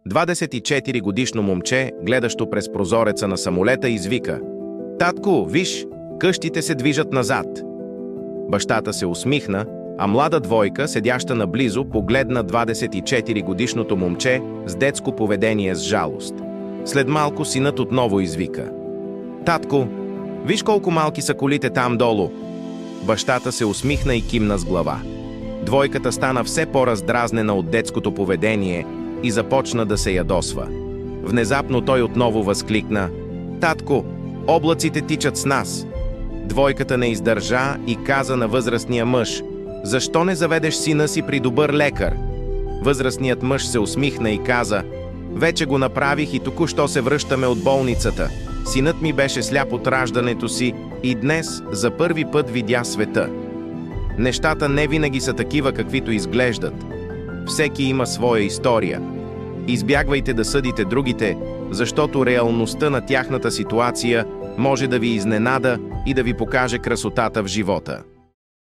24-годишно момче, гледащо през прозореца на самолета, извика: „Татко, виж, къщите се движат назад!“ Бащата се усмихна, а млада двойка, седяща наблизо, погледна 24-годишното момче с детско поведение с жалост. След малко синът отново извика: „Татко, виж колко малки са колите там долу!“ Бащата се усмихна и кимна с глава. Двойката стана все по-раздразнена от детското поведение и започна да се ядосва. Внезапно той отново възкликна: „Татко, облаците тичат с нас!“ Двойката не издържа и каза на възрастния мъж: „Защо не заведеш сина си при добър лекар?“ Възрастният мъж се усмихна и каза: „Вече го направих и току-що се връщаме от болницата. Синът ми беше сляп от раждането си и днес за първи път видя света.“ Нещата не винаги са такива, каквито изглеждат. Всеки има своя история. Избягвайте да съдите другите, защото реалността на тяхната ситуация може да ви изненада и да ви покаже красотата в живота.